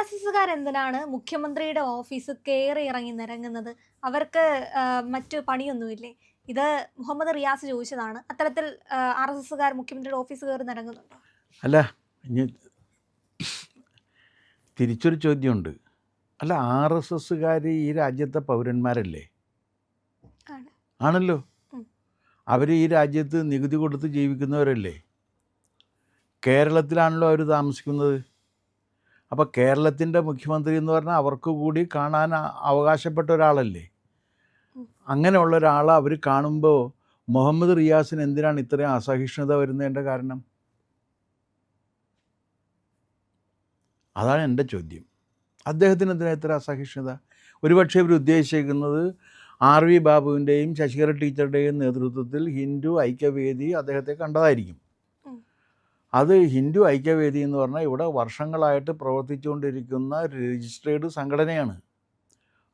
RSSകാരെന്തിനാണ് മുഖ്യമന്ത്രിയുടെ ഓഫീസ് കേറി ഇറങ്ങി നിരങ്ങുന്നത്? അവർക്ക് മറ്റു പണിയൊന്നുമില്ലേ? ഇത് മുഹമ്മദ് റിയാസ് ചോദിച്ചതാണ്. അത്തരത്തിൽ RSSകാർ മുഖ്യമന്ത്രിയുടെ ഓഫീസ് കേറി നിരങ്ങുന്നുണ്ടോ? അല്ല, ഇനി തിരിച്ചൊരു ചോദ്യമുണ്ട്. അല്ല, RSSകാർ ഈ രാജ്യത്തെ പൗരന്മാരല്ലേ? ആണ്. ആണല്ലോ. ഉം. അവർ ഈ രാജ്യത്ത് നികുതി കൊടുത്ത് ജീവിക്കുന്നവരല്ലേ? കേരളത്തിലാണല്ലോ അവർ താമസിക്കുന്നത്. അപ്പോൾ കേരളത്തിൻ്റെ മുഖ്യമന്ത്രി എന്ന് പറഞ്ഞാൽ അവർക്ക് കൂടി കാണാൻ അവകാശപ്പെട്ട ഒരാളല്ലേ? അങ്ങനെയുള്ള ഒരാളെ അവർ കാണുമ്പോൾ മുഹമ്മദ് റിയാസിന് എന്തിനാണ് ഇത്രയും അസഹിഷ്ണുത വരുന്നതിൻ്റെ കാരണം? അതാണ് എൻ്റെ ചോദ്യം. അദ്ദേഹത്തിന് എന്തിനാ ഇത്ര അസഹിഷ്ണുത? ഒരുപക്ഷെ ഇവർ ഉദ്ദേശിക്കുന്നത് RV ബാബുവിൻ്റെയും ശശികല ടീച്ചറുടെയും നേതൃത്വത്തിൽ ഹിന്ദു ഐക്യവേദി അദ്ദേഹത്തെ കണ്ടതായിരിക്കും. അത് ഹിന്ദു ഐക്യവേദി എന്ന് പറഞ്ഞാൽ ഇവിടെ വർഷങ്ങളായിട്ട് പ്രവർത്തിച്ചുകൊണ്ടിരിക്കുന്ന രജിസ്ട്രേഡ് സംഘടനയാണ്.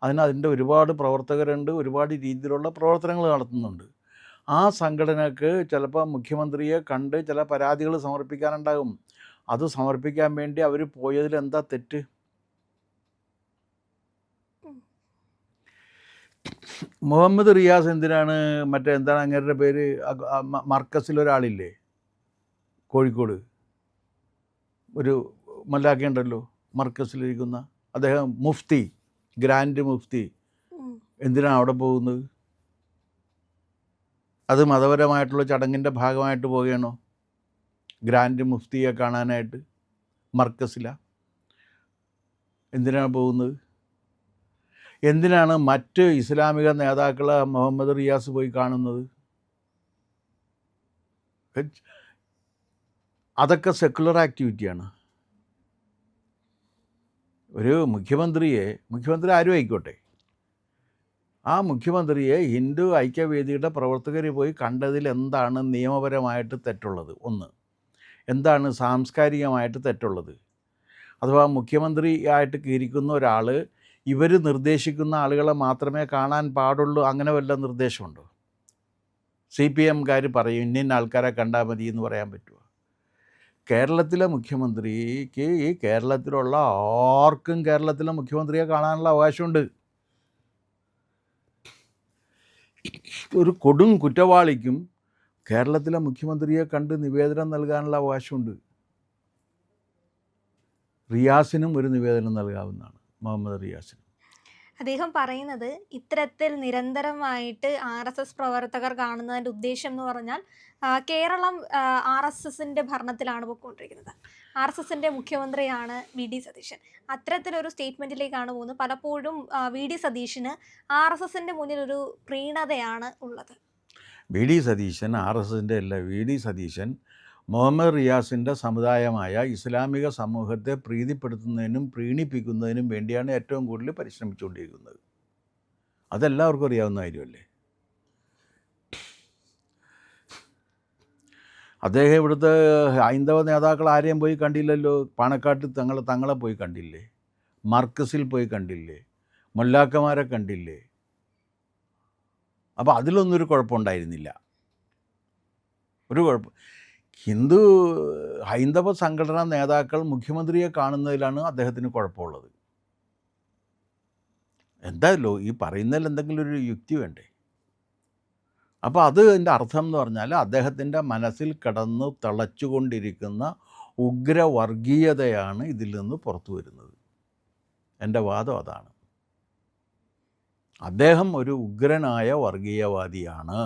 അതിൻ്റെ ഒരുപാട് പ്രവർത്തകരുണ്ട്, ഒരുപാട് രീതിയിലുള്ള പ്രവർത്തനങ്ങൾ നടത്തുന്നുണ്ട്. ആ സംഘടനക്ക് ചിലപ്പോൾ മുഖ്യമന്ത്രിയെ കണ്ട് ചില പരാതികൾ സമർപ്പിക്കാനുണ്ടാകും. അത് സമർപ്പിക്കാൻ വേണ്ടി അവർ പോയതിൽ എന്താ തെറ്റ്? മുഹമ്മദ് റിയാസ് എന്തിനാണ് എന്താണ് അങ്ങേരുടെ പേര്, മർക്കസിലൊരാളില്ലേ കോഴിക്കോട്, ഒരു മല്ലാക്കയുണ്ടല്ലോ മർക്കസിലിരിക്കുന്ന അദ്ദേഹം, മുഫ്തി, ഗ്രാൻഡ് മുഫ്തി, എന്തിനാണ് അവിടെ പോകുന്നത്? അത് മതപരമായിട്ടുള്ള ചടങ്ങിൻ്റെ ഭാഗമായിട്ട് പോവുകയാണോ? ഗ്രാൻഡ് മുഫ്തിയെ കാണാനായിട്ട് മർക്കസിലാണ് എന്തിനാണ് പോകുന്നത്? എന്തിനാണ് മറ്റ് ഇസ്ലാമിക നേതാക്കളെ മുഹമ്മദ് റിയാസ് പോയി കാണുന്നത്? അതൊക്കെ സെക്കുലർ ആക്ടിവിറ്റിയാണ്. ഒരു മുഖ്യമന്ത്രി ആരും ആയിക്കോട്ടെ, ആ മുഖ്യമന്ത്രിയെ ഹിന്ദു ഐക്യവേദിയുടെ പ്രവർത്തകർ പോയി കണ്ടതിൽ എന്താണ് നിയമപരമായിട്ട് തെറ്റുള്ളത്? ഒന്ന്. എന്താണ് സാംസ്കാരികമായിട്ട് തെറ്റുള്ളത്? അഥവാ മുഖ്യമന്ത്രി ആയിട്ട് ഇരിക്കുന്ന ഒരാൾ ഇവർ നിർദ്ദേശിക്കുന്ന ആളുകളെ മാത്രമേ കാണാൻ പാടുള്ളൂ, അങ്ങനെ വല്ല നിർദ്ദേശമുണ്ടോ? CPMകാർ പറയും ഇന്ന ആൾക്കാരെ കണ്ടാൽ മതി എന്ന് പറയാൻ പറ്റുമോ? കേരളത്തിലെ മുഖ്യമന്ത്രിക്ക് ഈ കേരളത്തിലുള്ള ആർക്കും കേരളത്തിലെ മുഖ്യമന്ത്രിയെ കാണാനുള്ള അവകാശമുണ്ട്. ഒരു കൊടും കുറ്റവാളിക്കും കേരളത്തിലെ മുഖ്യമന്ത്രിയെ കണ്ട് നിവേദനം നൽകാനുള്ള അവകാശമുണ്ട്. റിയാസിനും ഒരു നിവേദനം നൽകാവുന്നതാണ്, മുഹമ്മദ് റിയാസിനും. അദ്ദേഹം പറയുന്നത് ഇത്തരത്തിൽ നിരന്തരമായിട്ട് RSS പ്രവർത്തകർ കാണുന്നതിൻ്റെ ഉദ്ദേശം എന്ന് പറഞ്ഞാൽ കേരളം RSSന്റെ ഭരണത്തിലാണ് പോയിക്കൊണ്ടിരിക്കുന്നത്. RSSന്റെ മുഖ്യമന്ത്രിയാണ് VD സതീശൻ. അത്തരത്തിലൊരു സ്റ്റേറ്റ്മെൻറ്റിലേക്കാണ് പോകുന്നത്. പലപ്പോഴും VD സതീശന് RSSന്റെ മുന്നിൽ ഒരു പ്രീണതയാണ് ഉള്ളത്. VD സതീശൻ RSSൻ്റെ അല്ല. VD സതീശൻ മുഹമ്മദ് റിയാസിൻ്റെ സമുദായമായ ഇസ്ലാമിക സമൂഹത്തെ പ്രീതിപ്പെടുത്തുന്നതിനും പ്രീണിപ്പിക്കുന്നതിനും വേണ്ടിയാണ് ഏറ്റവും കൂടുതൽ പരിശ്രമിച്ചുകൊണ്ടിരിക്കുന്നത്. അതെല്ലാവർക്കും അറിയാവുന്ന കാര്യമല്ലേ. അദ്ദേഹം ഇവിടുത്തെ ഹൈന്ദവ നേതാക്കൾ ആരെയും പോയി കണ്ടില്ലല്ലോ. പാണക്കാട്ട് തങ്ങളെ പോയി കണ്ടില്ലേ? മർക്കസിൽ പോയി കണ്ടില്ലേ? മൊല്ലാക്കമാരെ കണ്ടില്ലേ? അപ്പോൾ അതിലൊന്നും ഒരു കുഴപ്പമുണ്ടായിരുന്നില്ല. ഒരു കുഴപ്പം. ഹൈന്ദവ സംഘടനാ നേതാക്കൾ മുഖ്യമന്ത്രിയെ കാണുന്നതിലാണ് അദ്ദേഹത്തിന് കുഴപ്പമുള്ളത്. എന്തായാലും ഈ പറയുന്നതിൽ എന്തെങ്കിലും ഒരു യുക്തി വേണ്ടേ? അപ്പോൾ അതിൻ്റെ അർത്ഥം എന്ന് പറഞ്ഞാൽ അദ്ദേഹത്തിൻ്റെ മനസ്സിൽ കിടന്ന് തിളച്ചുകൊണ്ടിരിക്കുന്ന ഉഗ്രവർഗീയതയാണ് ഇതിൽ നിന്ന് പുറത്തു വരുന്നത്. എൻ്റെ വാദം അതാണ്. അദ്ദേഹം ഒരു ഉഗ്രനായ വർഗീയവാദിയാണ്.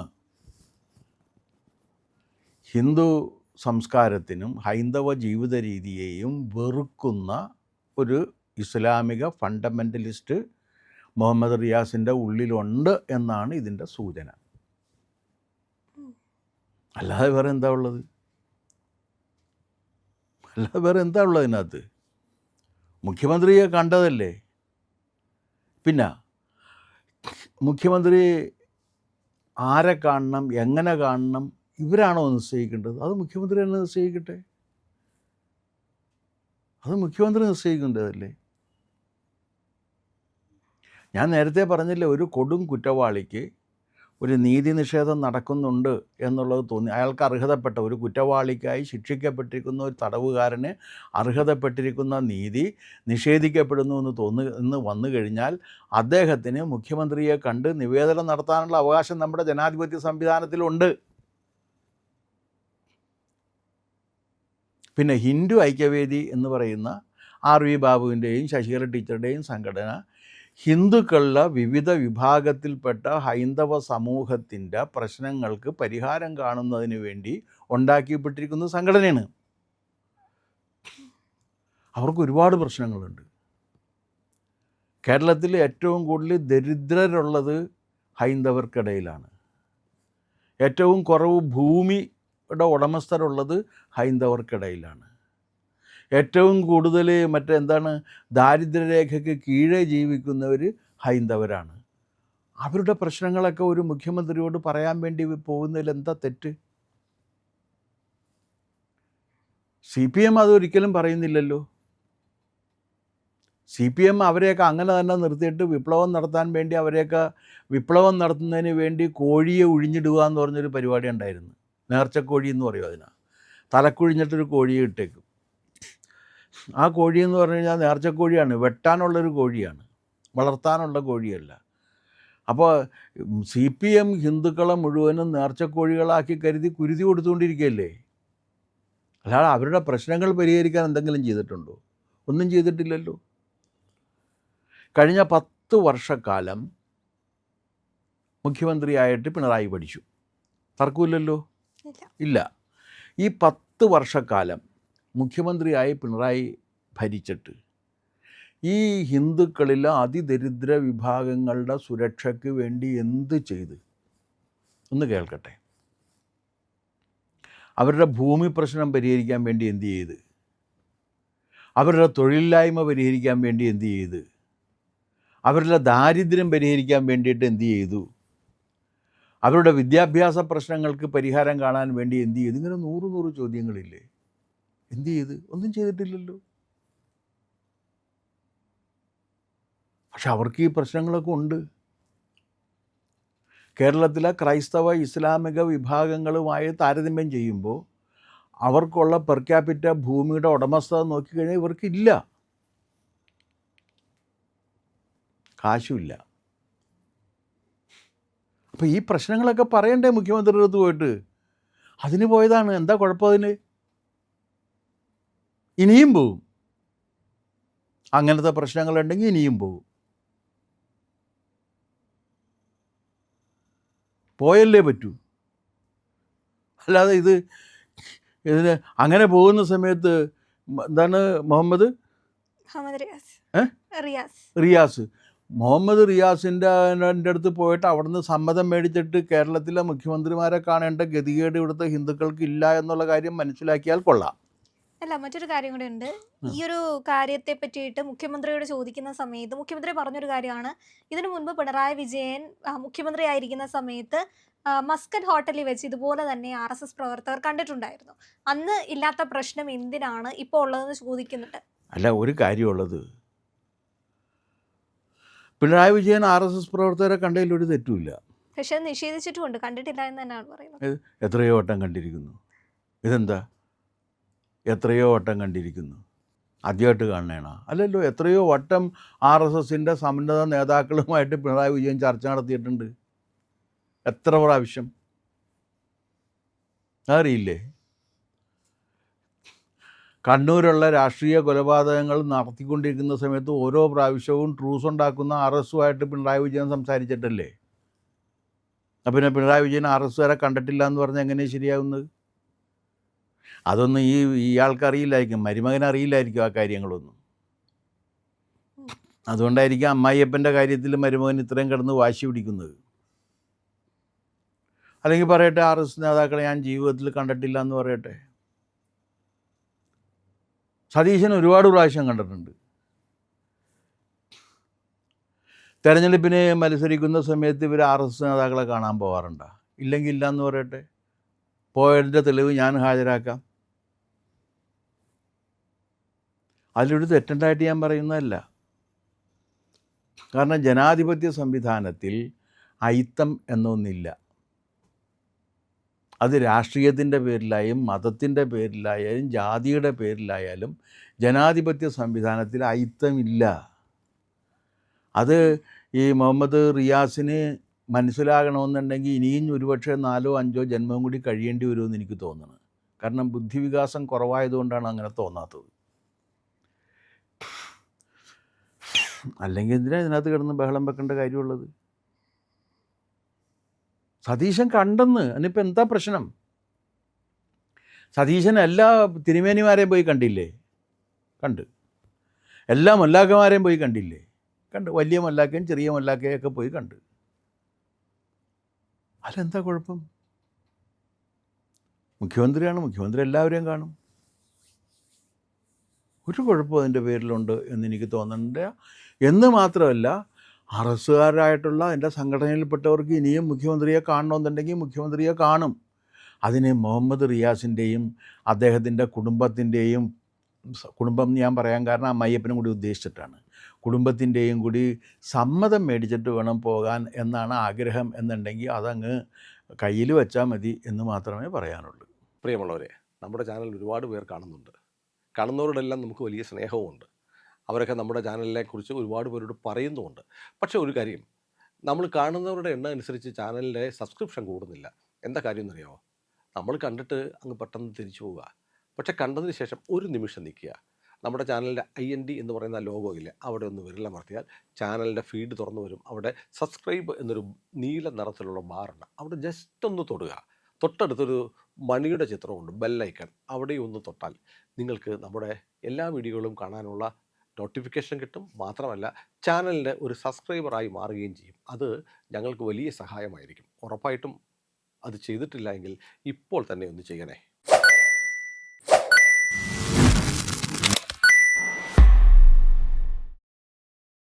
ഹിന്ദു സംസ്കാരത്തിനും ഹൈന്ദവ ജീവിത രീതിയെയും വെറുക്കുന്ന ഒരു ഇസ്ലാമിക ഫണ്ടമെൻ്റലിസ്റ്റ് മുഹമ്മദ് റിയാസിൻ്റെ ഉള്ളിലുണ്ട് എന്നാണ് ഇതിൻ്റെ സൂചന. അല്ലാതെ വേറെ എന്താ ഉള്ളത്? ഇതിനകത്ത്? മുഖ്യമന്ത്രിയെ കണ്ടതല്ലേ. പിന്നെ മുഖ്യമന്ത്രി ആരെ കാണണം, എങ്ങനെ കാണണം, ഇവരാണോ നിശ്ചയിക്കേണ്ടത്? അത് മുഖ്യമന്ത്രി തന്നെ നിശ്ചയിക്കട്ടെ. അത് മുഖ്യമന്ത്രി നിശ്ചയിക്കേണ്ടതല്ലേ. ഞാൻ നേരത്തെ പറഞ്ഞില്ലേ, ഒരു കൊടും കുറ്റവാളിക്ക് ഒരു നീതി നിഷേധം നടക്കുന്നുണ്ട് എന്നുള്ളത് തോന്നി, അയാൾക്ക് അർഹതപ്പെട്ട ഒരു കുറ്റവാളിക്കായി ശിക്ഷിക്കപ്പെട്ടിരിക്കുന്ന ഒരു തടവുകാരന് അർഹതപ്പെട്ടിരിക്കുന്ന നീതി നിഷേധിക്കപ്പെടുന്നു എന്ന് വന്നു കഴിഞ്ഞാൽ അദ്ദേഹത്തിന് മുഖ്യമന്ത്രിയെ കണ്ട് നിവേദനം നടത്താനുള്ള അവകാശം നമ്മുടെ ജനാധിപത്യ സംവിധാനത്തിലുണ്ട്. പിന്നെ ഹിന്ദു ഐക്യവേദി എന്ന് പറയുന്ന RV ബാബുവിൻ്റെയും ശശികല ടീച്ചറുടെയും സംഘടന ഹിന്ദുക്കളുടെ വിവിധ വിഭാഗത്തിൽപ്പെട്ട ഹൈന്ദവ സമൂഹത്തിൻ്റെ പ്രശ്നങ്ങൾക്ക് പരിഹാരം കാണുന്നതിന് വേണ്ടി ഉണ്ടാക്കിപ്പെട്ടിരിക്കുന്ന സംഘടനയാണ്. അവർക്ക് ഒരുപാട് പ്രശ്നങ്ങളുണ്ട്. കേരളത്തിൽ ഏറ്റവും കൂടുതൽ ദരിദ്രരുള്ളത് ഹൈന്ദവർക്കിടയിലാണ്. ഏറ്റവും കുറവ് ഭൂമിയുടെ ഉടമസ്ഥരുള്ളത് ഹൈന്ദവർക്കിടയിലാണ്. ഏറ്റവും കൂടുതൽ ദാരിദ്ര്യരേഖയ്ക്ക് കീഴേ ജീവിക്കുന്നവർ ഹൈന്ദവരാണ്. അവരുടെ പ്രശ്നങ്ങളൊക്കെ ഒരു മുഖ്യമന്ത്രിയോട് പറയാൻ വേണ്ടി പോകുന്നതിൽ എന്താ തെറ്റ്? CPM അതൊരിക്കലും പറയുന്നില്ലല്ലോ. CPM അവരെയൊക്കെ അങ്ങനെ തന്നെ നിർത്തിയിട്ട് വിപ്ലവം നടത്താൻ വേണ്ടി വിപ്ലവം നടത്തുന്നതിന് വേണ്ടി കോഴിയെ ഉഴിഞ്ഞിടുക എന്ന് പറഞ്ഞൊരു പരിപാടി ഉണ്ടായിരുന്നു. നേർച്ചക്കോഴി എന്ന് പറയും അതിനാ. തലക്കുഴിഞ്ഞിട്ടൊരു കോഴിയെ ഇട്ടേക്കും. ആ കോഴി എന്ന് പറഞ്ഞു കഴിഞ്ഞാൽ നേർച്ചക്കോഴിയാണ്, വെട്ടാനുള്ളൊരു കോഴിയാണ്, വളർത്താനുള്ള കോഴിയല്ല. അപ്പോൾ CPM ഹിന്ദുക്കളെ മുഴുവനും നേർച്ചക്കോഴികളാക്കി കരുതി കുരുതി കൊടുത്തുകൊണ്ടിരിക്കുകയല്ലേ. അല്ലാതെ അവരുടെ പ്രശ്നങ്ങൾ പരിഹരിക്കാൻ എന്തെങ്കിലും ചെയ്തിട്ടുണ്ടോ? ഒന്നും ചെയ്തിട്ടില്ലല്ലോ. കഴിഞ്ഞ 10 വർഷക്കാലം മുഖ്യമന്ത്രിയായിട്ട് പിണറായി പഠിച്ചു, തർക്കമില്ലല്ലോ. ഇല്ല. ഈ 10 വർഷക്കാലം മുഖ്യമന്ത്രിയായി പിണറായി ഭരിച്ചിട്ട് ഈ ഹിന്ദുക്കളിലെ അതിദരിദ്ര വിഭാഗങ്ങളുടെ സുരക്ഷയ്ക്ക് വേണ്ടി എന്ത് ചെയ്ത് ഒന്ന് കേൾക്കട്ടെ. അവരുടെ ഭൂമി പ്രശ്നം പരിഹരിക്കാൻ വേണ്ടി എന്ത് ചെയ്ത്? അവരുടെ തൊഴിലില്ലായ്മ പരിഹരിക്കാൻ വേണ്ടി എന്ത് ചെയ്ത്? അവരുടെ ദാരിദ്ര്യം പരിഹരിക്കാൻ വേണ്ടിയിട്ട് എന്ത് ചെയ്തു? അവരുടെ വിദ്യാഭ്യാസ പ്രശ്നങ്ങൾക്ക് പരിഹാരം കാണാൻ വേണ്ടി എന്ത് ചെയ്തു? ഇങ്ങനെ 100 ചോദ്യങ്ങളില്ലേ. എന്ത് ചെയ്ത്? ഒന്നും ചെയ്തിട്ടില്ലല്ലോ. പക്ഷെ അവർക്ക് ഈ പ്രശ്നങ്ങളൊക്കെ ഉണ്ട്. കേരളത്തിലെ ക്രൈസ്തവ ഇസ്ലാമിക വിഭാഗങ്ങളുമായി താരതമ്യം ചെയ്യുമ്പോൾ അവർക്കുള്ള പെർ ക്യാപിറ്റ ഭൂമിയുടെ ഉടമസ്ഥത നോക്കിക്കഴിഞ്ഞാൽ ഇവർക്കില്ല, കാശുമില്ല. അപ്പോൾ ഈ പ്രശ്നങ്ങളൊക്കെ പറയണ്ടേ മുഖ്യമന്ത്രിയുടെ അടുത്ത് പോയിട്ട്? അതിന് പോയതാണ്. എന്താ കുഴപ്പം അതിന്? ഇനിയും പോവും. അങ്ങനത്തെ പ്രശ്നങ്ങളുണ്ടെങ്കിൽ ഇനിയും പോവും. പോയല്ലേ പറ്റൂ. അല്ലാതെ ഇതിന് അങ്ങനെ പോകുന്ന സമയത്ത് റിയാസ് മുഹമ്മദ് റിയാസിൻ്റെ അടുത്ത് പോയിട്ട് അവിടുന്ന് സമ്മതം മേടിച്ചിട്ട് കേരളത്തിലെ മുഖ്യമന്ത്രിമാരെ കാണേണ്ട ഗതികേട് ഇവിടുത്തെ ഹിന്ദുക്കൾക്ക് ഇല്ല എന്നുള്ള കാര്യം മനസ്സിലാക്കിയാൽ കൊള്ളാം. അല്ല, മറ്റൊരു കാര്യം കൂടെ ഉണ്ട്. ഈ ഒരു കാര്യത്തെ പറ്റിയിട്ട് മുഖ്യമന്ത്രിയോട് ചോദിക്കുന്ന സമയത്ത് മുഖ്യമന്ത്രി പറഞ്ഞൊരു കാര്യമാണ്, ഇതിനു മുൻപ് പിണറായി വിജയൻ മുഖ്യമന്ത്രി ആയിരിക്കുന്ന സമയത്ത് മസ്കറ്റ് ഹോട്ടലിൽ വെച്ച് ഇതുപോലെ തന്നെ RSS പ്രവർത്തകർ കണ്ടിട്ടുണ്ടായിരുന്നു. അന്ന് ഇല്ലാത്ത പ്രശ്നം എന്തിനാണ് ഇപ്പോൾ ഉള്ളതെന്ന് ചോദിക്കുന്നുണ്ട്. അല്ല, ഒരു കാര്യമുള്ളത്, പിണറായി വിജയൻ RSS പ്രവർത്തകരെ കണ്ടതിൽ ഒരു തെറ്റുമില്ല. പക്ഷെ അത് നിഷേധിച്ചിട്ടുമുണ്ട്, കണ്ടിട്ടില്ല എന്ന് തന്നെയാണ് പറയുന്നത്. എത്രയോ വട്ടം കണ്ടിരിക്കുന്നു. ഇതെന്താ? എത്രയോ വട്ടം കണ്ടിരിക്കുന്നു. ആദ്യമായിട്ട് കാണണേണോ? അല്ലല്ലോ. എത്രയോ വട്ടം RSSൻ്റെ സമുന്നത നേതാക്കളുമായിട്ട് പിണറായി വിജയൻ ചർച്ച നടത്തിയിട്ടുണ്ട്. എത്ര പ്രാവശ്യം? അറിയില്ലേ? കണ്ണൂരുള്ള രാഷ്ട്രീയ കൊലപാതകങ്ങൾ നടത്തിക്കൊണ്ടിരിക്കുന്ന സമയത്ത് ഓരോ പ്രാവശ്യവും ട്രൂസ് ഉണ്ടാക്കുന്ന RSSുമായിട്ട് പിണറായി വിജയൻ സംസാരിച്ചിട്ടല്ലേ? അപ്പം പിന്നെ പിണറായി വിജയൻ RSSുകാരെ കണ്ടിട്ടില്ല എന്ന് പറഞ്ഞാൽ എങ്ങനെയാണ് ശരിയാവുന്നത്? അതൊന്നും ഇയാൾക്ക് അറിയില്ലായിരിക്കും, മരുമകൻ അറിയില്ലായിരിക്കും ആ കാര്യങ്ങളൊന്നും. അതുകൊണ്ടായിരിക്കും അമ്മായിയപ്പൻ്റെ കാര്യത്തിൽ മരുമകൻ ഇത്രയും കിടന്ന് വാശി പിടിക്കുന്നത്. അല്ലെങ്കിൽ പറയട്ടെ, RSS നേതാക്കളെ ഞാൻ ജീവിതത്തിൽ കണ്ടിട്ടില്ല എന്ന് പറയട്ടെ. സതീശൻ ഒരുപാട് പ്രാവശ്യം കണ്ടിട്ടുണ്ട്. തെരഞ്ഞെടുപ്പിന് മത്സരിക്കുന്ന സമയത്ത് ഇവർ RSS നേതാക്കളെ കാണാൻ പോകാറുണ്ടോ? ഇല്ലെങ്കിൽ ഇല്ല എന്ന് പറയട്ടെ. പോയതിൻ്റെ തെളിവ് ഞാൻ ഹാജരാക്കാം. അതിലൊരു തെറ്റുണ്ടായിട്ട് ഞാൻ പറയുന്നതല്ല. കാരണം ജനാധിപത്യ സംവിധാനത്തിൽ അയിത്തം എന്നൊന്നില്ല. അത് രാഷ്ട്രീയത്തിൻ്റെ പേരിലായും മതത്തിൻ്റെ പേരിലായാലും ജാതിയുടെ പേരിലായാലും ജനാധിപത്യ സംവിധാനത്തിൽ അയിത്തമില്ല. അത് ഈ മുഹമ്മദ് റിയാസിന് മനസ്സിലാകണമെന്നുണ്ടെങ്കിൽ ഇനിയും ഒരുപക്ഷെ 4ഓ 5ഓ ജന്മം കൂടി കഴിയേണ്ടി വരുമെന്ന് എനിക്ക് തോന്നുന്നു. കാരണം ബുദ്ധിവികാസം കുറവായതുകൊണ്ടാണ് അങ്ങനെ തോന്നാത്തത്. അല്ലെങ്കിൽ എന്തിനാണ് ഇതിനകത്ത് കിടന്ന് ബഹളം വെക്കേണ്ട കാര്യമുള്ളത്? സതീശൻ കണ്ടെന്ന്, അതിനിപ്പോൾ എന്താ പ്രശ്നം? സതീശൻ എല്ലാ തിരുമേനിമാരെയും പോയി കണ്ടില്ലേ? കണ്ട്. എല്ലാ മൊല്ലാക്കന്മാരെയും പോയി കണ്ടില്ലേ? കണ്ട്. വലിയ മൊല്ലാക്കയും ചെറിയ മൊല്ലാക്കയൊക്കെ പോയി കണ്ട്. അതിലെന്താ കുഴപ്പം? മുഖ്യമന്ത്രിയാണ്, മുഖ്യമന്ത്രി എല്ലാവരെയും കാണും. ഒരു കുഴപ്പവും അതിൻ്റെ പേരിലുണ്ട് എന്നെനിക്ക് തോന്നുന്നുണ്ട്. എന്ന് മാത്രമല്ല, അറസ്റ്റുകാരായിട്ടുള്ള എൻ്റെ സംഘടനയിൽപ്പെട്ടവർക്ക് ഇനിയും മുഖ്യമന്ത്രിയെ കാണണമെന്നുണ്ടെങ്കിൽ മുഖ്യമന്ത്രിയെ കാണും. അതിന് മുഹമ്മദ് റിയാസിൻ്റെയും അദ്ദേഹത്തിൻ്റെ കുടുംബത്തിൻ്റെയും, കുടുംബം ഞാൻ പറയാൻ കാരണം അമ്മായിയപ്പനും കൂടി ഉദ്ദേശിച്ചിട്ടാണ്, കുടുംബത്തിൻ്റെയും കൂടി സമ്മതം മേടിച്ചിട്ട് വേണം പോകാൻ എന്നാണ് ആഗ്രഹം എന്നുണ്ടെങ്കിൽ അതങ്ങ് കയ്യിൽ വെച്ചാൽ മതി എന്ന് മാത്രമേ പറയാനുള്ളൂ. പ്രിയമുള്ളവരെ, നമ്മുടെ ചാനൽ ഒരുപാട് പേർ കാണുന്നുണ്ട്. കാണുന്നവരോടെല്ലാം നമുക്ക് വലിയ സ്നേഹവുമുണ്ട്. അവരൊക്കെ നമ്മുടെ ചാനലിനെ കുറിച്ച് ഒരുപാട് പേരോട് പറയുന്നുമുണ്ട്. പക്ഷേ ഒരു കാര്യം, നമ്മൾ കാണുന്നവരുടെ എണ്ണം അനുസരിച്ച് ചാനലിൻ്റെ സബ്സ്ക്രിപ്ഷൻ കൂടുന്നില്ല. എന്താ കാര്യം എന്നറിയാമോ? നമ്മൾ കണ്ടിട്ട് അങ്ങ് പെട്ടെന്ന് തിരിച്ചു പോവുക. പക്ഷേ കണ്ടതിന് ശേഷം ഒരു നിമിഷം നിൽക്കുക. നമ്മുടെ ചാനലിൻ്റെ IND എന്ന് പറയുന്ന ലോഗോ ഇല്ലേ, അവിടെ ഒന്ന് വിരലമർത്തിയാൽ ചാനലിൻ്റെ ഫീഡ് തുറന്നു വരും. അവിടെ സബ്സ്ക്രൈബ് എന്നൊരു നീല നിറത്തിലുള്ള ബാറുണ്ട്. അവിടെ ജസ്റ്റ് ഒന്ന് തൊടുക. തൊട്ടടുത്തൊരു മണിയുടെ ചിത്രമുണ്ട്, ബെല്ലൈക്കൺ. അവിടെ ഒന്ന് തൊട്ടാൽ നിങ്ങൾക്ക് നമ്മുടെ എല്ലാ വീഡിയോകളും കാണാനുള്ള നോട്ടിഫിക്കേഷൻ കിട്ടും. മാത്രമല്ല, ചാനലിൻ്റെ ഒരു സബ്സ്ക്രൈബറായി മാറുകയും ചെയ്യും. അത് ഞങ്ങൾക്ക് വലിയ സഹായമായിരിക്കും. ഉറപ്പായിട്ടും അത് ചെയ്തിട്ടില്ല എങ്കിൽ ഇപ്പോൾ തന്നെ ഒന്ന് ചെയ്യണേ.